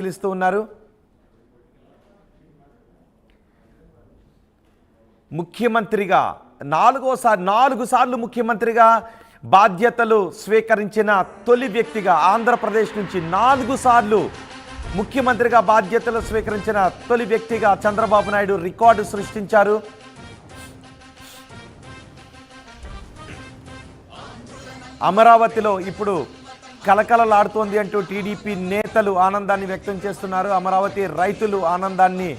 పిలుస్తూ ఉన్నారు. ముఖ్యమంత్రిగా 4 సార్లు ముఖ్యమంత్రిగా బాధ్యతలు స్వీకరించిన తొలి వ్యక్తిగా, ఆంధ్రప్రదేశ్ నుంచి 4 సార్లు ముఖ్యమంత్రిగా బాధ్యతలు స్వీకరించిన తొలి వ్యక్తిగా చంద్రబాబు నాయుడు రికార్డు సృష్టించారు. అమరావతిలో ఇప్పుడు కలకలలాడుతోంది అంటూ టీడీపీ నేతలు ఆనందాన్ని వ్యక్తం చేస్తున్నారు. అమరావతి రైతులు ఆనందాన్ని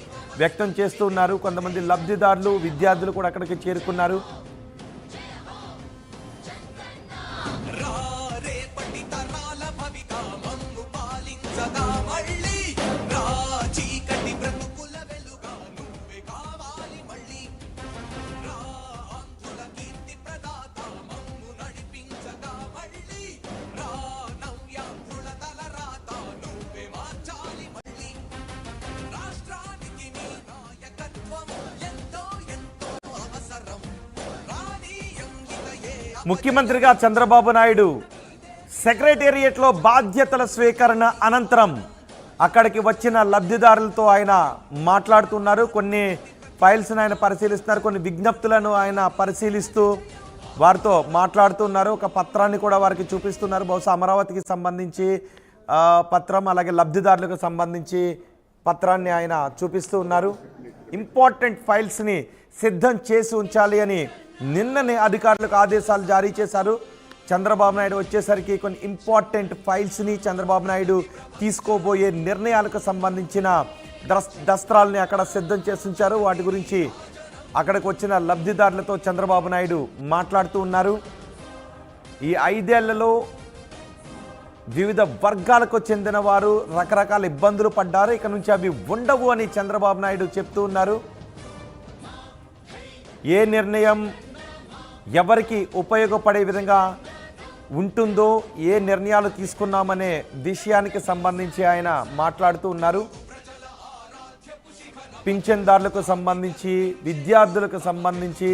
వ్యక్తం చేస్తూ ఉన్నారు. కొంతమంది లబ్ధిదారులు, విద్యార్థులు కూడా అక్కడికి చేరుకున్నారు. ముఖ్యమంత్రిగా చంద్రబాబు నాయుడు సెక్రటేరియట్లో బాధ్యతల స్వీకరణ అనంతరం అక్కడికి వచ్చిన లబ్ధిదారులతో ఆయన మాట్లాడుతున్నారు. కొన్ని ఫైల్స్ను ఆయన పరిశీలిస్తున్నారు. కొన్ని విజ్ఞప్తులను ఆయన పరిశీలిస్తూ వారితో మాట్లాడుతున్నారు. ఒక పత్రాన్ని కూడా వారికి చూపిస్తున్నారు. బహుశా అమరావతికి సంబంధించి పత్రం, అలాగే లబ్ధిదారులకు సంబంధించి పత్రాన్ని ఆయన చూపిస్తూ ఉన్నారు. ఇంపార్టెంట్ ఫైల్స్ని సిద్ధం చేసి ఉంచాలి అని నిన్ననే అధికారులకు ఆదేశాలు జారీ చేశారు. చంద్రబాబు నాయుడు వచ్చేసరికి కొన్ని ఇంపార్టెంట్ ఫైల్స్ని, చంద్రబాబు నాయుడు తీసుకోబోయే నిర్ణయాలకు సంబంధించిన దస్త్రాలని అక్కడ సిద్ధం చేసి ఉంచారు. వాటి గురించి అక్కడికి వచ్చిన లబ్ధిదారులతో చంద్రబాబు నాయుడు మాట్లాడుతూ ఉన్నారు. ఈ 5 ఏళ్లలో వివిధ వర్గాలకు చెందిన వారు రకరకాల ఇబ్బందులు పడ్డారు. ఇక నుంచి అవి ఉండవు అని చంద్రబాబు నాయుడు చెప్తూ ఉన్నారు. ఏ నిర్ణయం ఎవరికి ఉపయోగపడే విధంగా ఉంటుందో, ఏ నిర్ణయాలు తీసుకున్నామనే విషయానికి సంబంధించి ఆయన మాట్లాడుతూ ఉన్నారు. పింఛన్దారులకు సంబంధించి, విద్యార్థులకు సంబంధించి,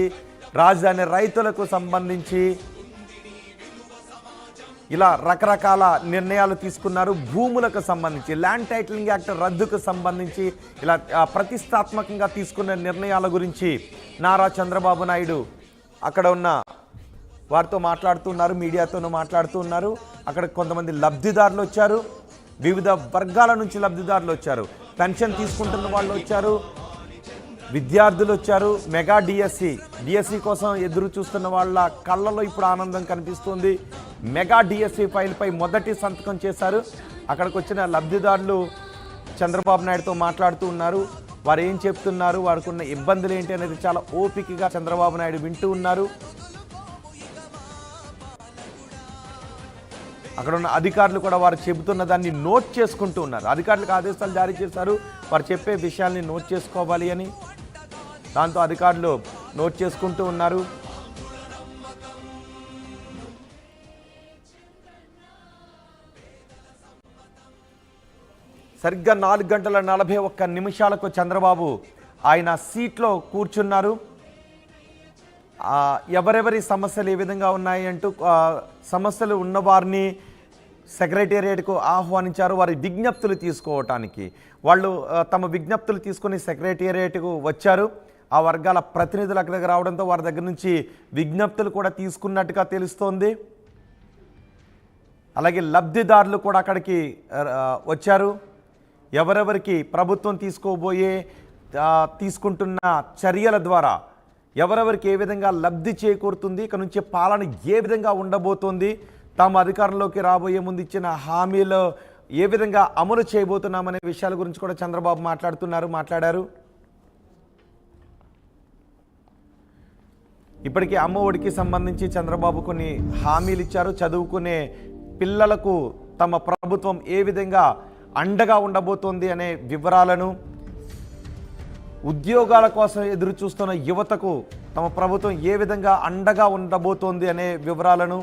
రాజధాని రైతులకు సంబంధించి ఇలా రకరకాల నిర్ణయాలు తీసుకున్నారు. భూములకు సంబంధించి, ల్యాండ్ టైటిలింగ్ యాక్ట్ రద్దుకు సంబంధించి ఇలా ప్రతిష్టాత్మకంగా తీసుకున్న నిర్ణయాల గురించి నారా చంద్రబాబు నాయుడు అక్కడ ఉన్న వారితో మాట్లాడుతున్నారు. మీడియాతోనూ మాట్లాడుతూ ఉన్నారు. అక్కడ కొంతమంది లబ్ధిదారులు వచ్చారు. వివిధ వర్గాల నుంచి లబ్ధిదారులు వచ్చారు. పెన్షన్ తీసుకుంటున్న వాళ్ళు వచ్చారు, విద్యార్థులు వచ్చారు. మెగా డిఎస్సి కోసం ఎదురు చూస్తున్న వాళ్ళ కళ్ళలో ఇప్పుడు ఆనందం కనిపిస్తుంది. మెగా డిఎస్సి ఫైల్పై మొదటి సంతకం చేశారు. అక్కడికి వచ్చిన లబ్ధిదారులు చంద్రబాబు నాయుడుతో మాట్లాడుతూ ఉన్నారు. వారు ఏం చెప్తున్నారు, వారికి ఉన్న ఇబ్బందులు ఏంటి అనేది చాలా ఓపికగా చంద్రబాబు నాయుడు వింటూ ఉన్నారు. అక్కడ ఉన్న అధికారులు కూడా వారు చెబుతున్న దాన్ని నోట్ చేసుకుంటూ ఉన్నారు. అధికారులకు ఆదేశాలు జారీ చేశారు, వారు చెప్పే విషయాల్ని నోట్ చేసుకోవాలి అని. దాంతో అధికారులు నోట్ చేసుకుంటూ ఉన్నారు. సరిగ్గా 4:41 చంద్రబాబు ఆయన సీట్లో కూర్చున్నారు. ఎవరెవరి సమస్యలు ఏ విధంగా ఉన్నాయి అంటూ సమస్యలు ఉన్నవారిని సెక్రటేరియట్కు ఆహ్వానించారు. వారి విజ్ఞప్తులు తీసుకోవటానికి వాళ్ళు తమ విజ్ఞప్తులు తీసుకుని సెక్రటేరియట్కు వచ్చారు. ఆ వర్గాల ప్రతినిధులు అక్కడికి రావడంతో వారి దగ్గర నుంచి విజ్ఞప్తులు కూడా తీసుకున్నట్టుగా తెలుస్తోంది. అలాగే లబ్ధిదారులు కూడా అక్కడికి వచ్చారు. ఎవరెవరికి ప్రభుత్వం తీసుకుంటున్న చర్యల ద్వారా ఎవరెవరికి ఏ విధంగా లబ్ధి చేకూరుతుంది, ఇక నుంచి పాలన ఏ విధంగా ఉండబోతోంది, తాము అధికారంలోకి రాబోయే ముందు ఇచ్చిన హామీలు ఏ విధంగా అమలు చేయబోతున్నామనే విషయాల గురించి కూడా చంద్రబాబు మాట్లాడారు. ఇప్పటికీ అమ్మ ఒడికి సంబంధించి చంద్రబాబు కొన్ని హామీలు ఇచ్చారు. చదువుకునే పిల్లలకు తమ ప్రభుత్వం ఏ విధంగా అండగా ఉండబోతోంది అనే వివరాలను, ఉద్యోగాల కోసం ఎదురు చూస్తున్న యువతకు తమ ప్రభుత్వం ఏ విధంగా అండగా ఉండబోతోంది అనే వివరాలను,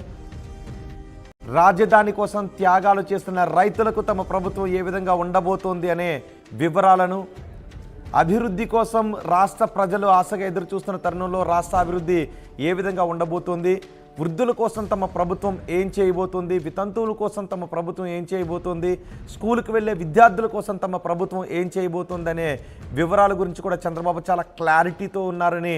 రాజధాని కోసం త్యాగాలు చేస్తున్న రైతులకు తమ ప్రభుత్వం ఏ విధంగా ఉండబోతోంది అనే వివరాలను, అభివృద్ధి కోసం రాష్ట్ర ప్రజలు ఆశగా ఎదురు చూస్తున్న తరుణంలో రాష్ట్ర అభివృద్ధి ఏ విధంగా ఉండబోతోంది, వృద్ధుల కోసం తమ ప్రభుత్వం ఏం చేయబోతుంది, వితంతువుల కోసం తమ ప్రభుత్వం ఏం చేయబోతుంది, స్కూల్కి వెళ్ళే విద్యార్థుల కోసం తమ ప్రభుత్వం ఏం చేయబోతుంది అనే వివరాల గురించి కూడా చంద్రబాబు చాలా క్లారిటీతో ఉన్నారని